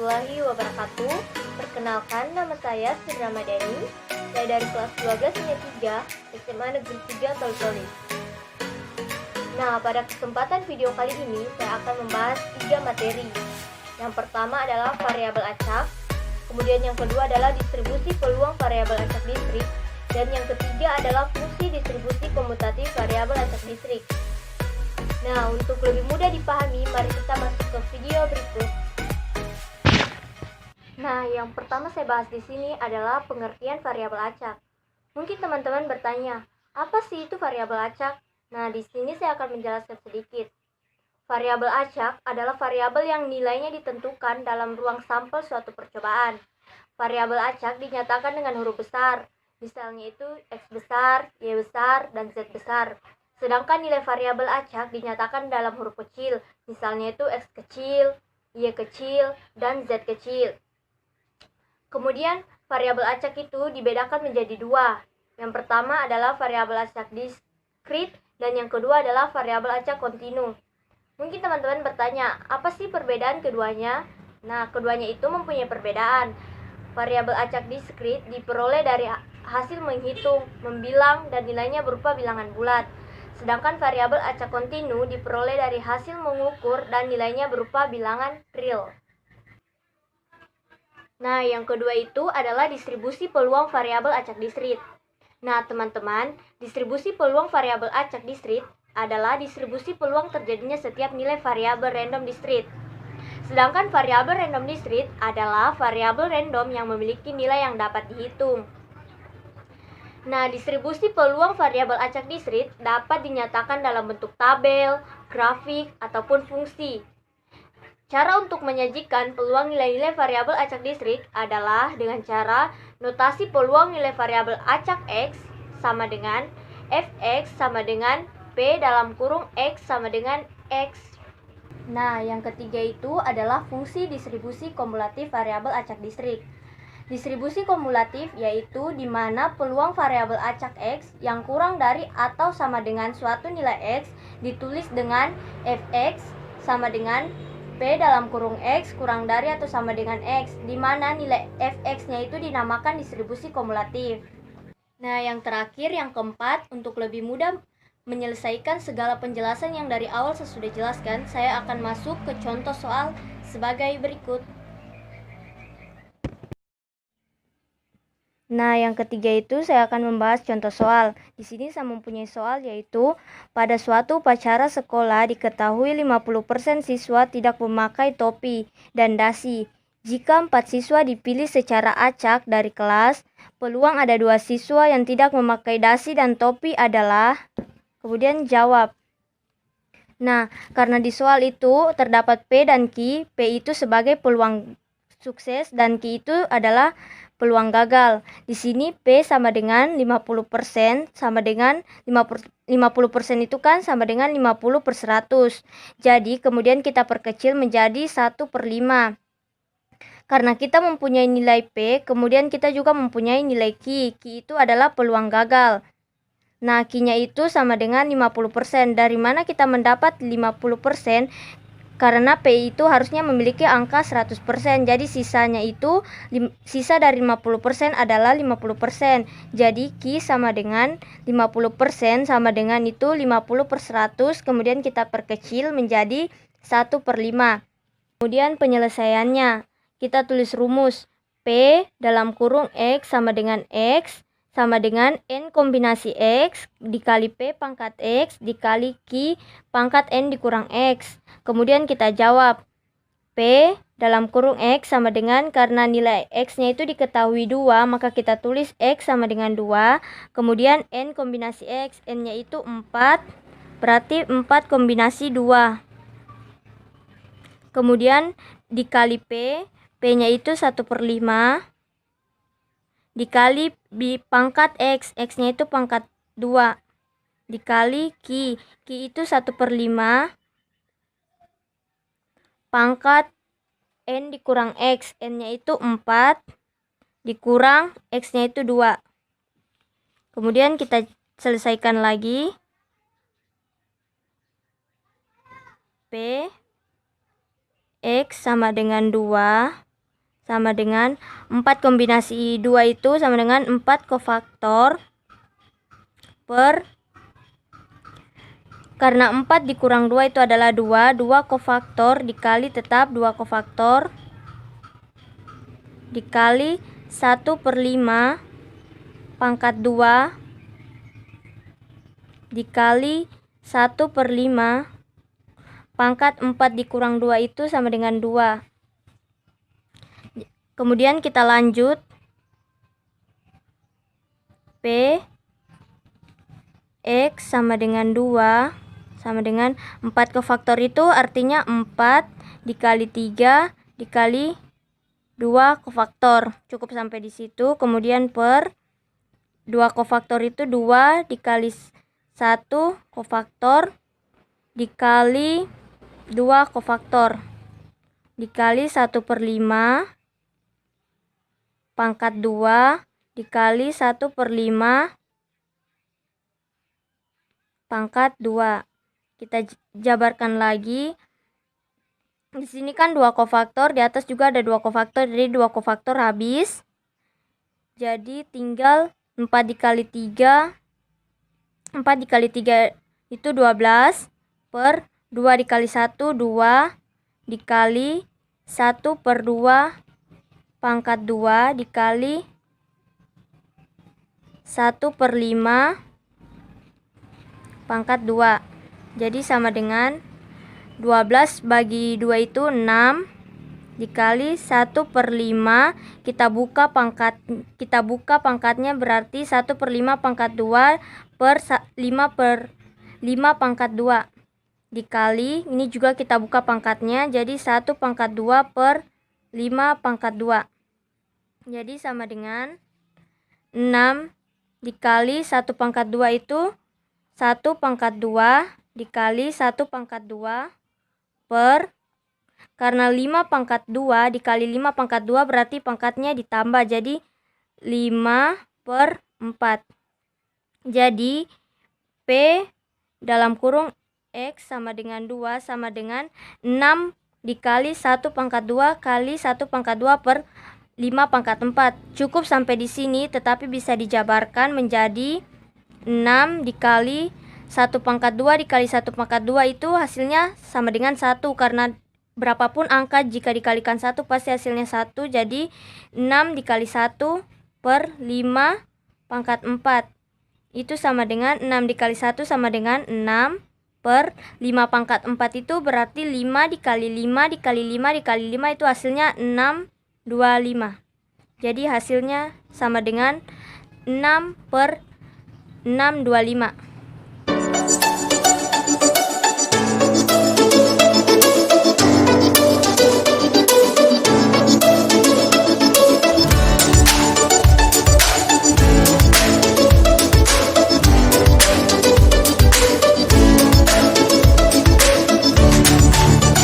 warahmatullahi wabarakatuh. Perkenalkan, nama saya Sri Ramadhani. Saya dari kelas 12 unit 3 SMA Negeri 3 Toltolis. Nah, pada kesempatan video kali ini saya akan membahas 3 materi. Yang pertama adalah variabel acak, kemudian yang kedua adalah distribusi peluang variabel acak distrik, dan yang ketiga adalah fungsi distribusi komutatif variabel acak distrik. Nah, untuk lebih mudah dipahami, mari kita masuk ke video berikut. Nah, yang pertama saya bahas di sini adalah pengertian variabel acak. Mungkin teman-teman bertanya, apa sih itu variabel acak? Nah, di sini saya akan menjelaskan sedikit. Variabel acak adalah variabel yang nilainya ditentukan dalam ruang sampel suatu percobaan. Variabel acak dinyatakan dengan huruf besar, misalnya itu X besar, Y besar, dan Z besar. Sedangkan nilai variabel acak dinyatakan dalam huruf kecil, misalnya itu X kecil, Y kecil, dan Z kecil. Kemudian variabel acak itu dibedakan menjadi dua. Yang pertama adalah variabel acak diskrit, dan yang kedua adalah variabel acak kontinu. Mungkin teman-teman bertanya, apa sih perbedaan keduanya? Nah, keduanya itu mempunyai perbedaan. Variabel acak diskrit diperoleh dari hasil menghitung, membilang, dan nilainya berupa bilangan bulat. Sedangkan variabel acak kontinu diperoleh dari hasil mengukur dan nilainya berupa bilangan real. Nah, yang kedua itu adalah distribusi peluang variabel acak distrik. Nah, teman-teman, distribusi peluang variabel acak distrik adalah distribusi peluang terjadinya setiap nilai variabel random distrik. Sedangkan variabel random distrik adalah variabel random yang memiliki nilai yang dapat dihitung. Nah, distribusi peluang variabel acak distrik dapat dinyatakan dalam bentuk tabel, grafik, ataupun fungsi. Cara untuk menyajikan peluang nilai-nilai variabel acak distrik adalah dengan cara notasi peluang nilai variabel acak X sama dengan Fx sama dengan P dalam kurung X sama dengan X. Nah, yang ketiga itu adalah fungsi distribusi kumulatif variabel acak distrik. Distribusi kumulatif yaitu di mana peluang variabel acak X yang kurang dari atau sama dengan suatu nilai X ditulis dengan Fx sama dengan P dalam kurung X kurang dari atau sama dengan X, di mana nilai Fx-nya itu dinamakan distribusi kumulatif. Nah, yang terakhir, yang keempat, untuk lebih mudah menyelesaikan segala penjelasan yang dari awal saya sudah jelaskan, saya akan masuk ke contoh soal sebagai berikut. Nah, yang ketiga itu saya akan membahas contoh soal. Di sini saya mempunyai soal yaitu pada suatu upacara sekolah diketahui 50% siswa tidak memakai topi dan dasi. Jika 4 siswa dipilih secara acak dari kelas, peluang ada 2 siswa yang tidak memakai dasi dan topi adalah, kemudian jawab. Nah, karena di soal itu terdapat P dan Q, P itu sebagai peluang sukses dan Q itu adalah peluang gagal. Di sini P sama dengan 50% sama dengan 50% itu kan sama dengan 50/100. Jadi kemudian kita perkecil menjadi 1/5. Karena kita mempunyai nilai P, kemudian kita juga mempunyai nilai Q. Q itu adalah peluang gagal. Nah, Q-nya itu sama dengan 50%. Dari mana kita mendapat 50%? Karena P itu harusnya memiliki angka 100%. Jadi sisanya itu, sisa dari 50% adalah 50%. Jadi Q sama dengan 50% sama dengan itu 50/100. Kemudian kita perkecil menjadi 1/5. Kemudian penyelesaiannya, kita tulis rumus. P dalam kurung X sama dengan X sama dengan N kombinasi X dikali P pangkat X dikali Q pangkat N dikurang X. Kemudian kita jawab. P dalam kurung X sama dengan, karena nilai X-nya itu diketahui 2, maka kita tulis X sama dengan 2. Kemudian N kombinasi X, N-nya itu 4, berarti 4 kombinasi 2. Kemudian dikali P, P-nya itu 1/5. Dikali pangkat X, X-nya itu pangkat 2. Dikali Q, Q itu 1/5. Pangkat N dikurang X, N-nya itu 4. Dikurang X-nya itu 2. Kemudian kita selesaikan lagi. P, X sama dengan 2. sama dengan 4 kombinasi 2 itu sama dengan 4 kofaktor per, karena 4 dikurang 2 itu adalah 2, 2 kofaktor dikali tetap 2 kofaktor dikali 1/5 pangkat 2 dikali 1/5 pangkat 4 dikurang 2 itu sama dengan 2. Kemudian kita lanjut. P X sama dengan 2 sama dengan 4 kofaktor itu artinya 4 dikali 3 dikali 2 kofaktor. Cukup sampai di situ. Kemudian per 2 kofaktor itu 2 dikali 1 kofaktor dikali 2 kofaktor dikali 1/5 pangkat 2 dikali 1/5 pangkat 2. Kita jabarkan lagi. Di sini kan 2 kofaktor, di atas juga ada 2 kofaktor, jadi 2 kofaktor habis. Jadi tinggal 4 dikali 3. 4 dikali 3 itu 12 per 2 dikali 1 2 dikali 1/2 pangkat 2 dikali 1/5 pangkat 2. Jadi sama dengan 12 bagi 2 itu 6 dikali 1/5. Kita buka pangkatnya berarti 1/5 pangkat 2 per 5/5 pangkat 2 dikali, ini juga kita buka pangkatnya, jadi 1 pangkat 2 per 5 pangkat 2. Jadi sama dengan 6 dikali 1 pangkat 2 itu 1 pangkat 2 dikali 1 pangkat 2 per, karena 5 pangkat 2 dikali 5 pangkat 2 berarti pangkatnya ditambah, jadi 5/4. Jadi P dalam kurung X sama dengan 2 sama dengan 6 dikali 1 pangkat 2 kali 1 pangkat 2 per 5 pangkat 4. Cukup sampai di sini, tetapi bisa dijabarkan menjadi 6 dikali 1 pangkat 2 dikali 1 pangkat 2 itu hasilnya sama dengan 1, karena berapapun angka jika dikalikan 1 pasti hasilnya 1. Jadi 6 dikali 1 per 5 pangkat 4 itu sama dengan 6 dikali 1 sama dengan 6 per 5 pangkat 4 itu berarti 5 dikali 5 dikali 5 dikali 5 itu hasilnya 625. Jadi hasilnya sama dengan 6/625.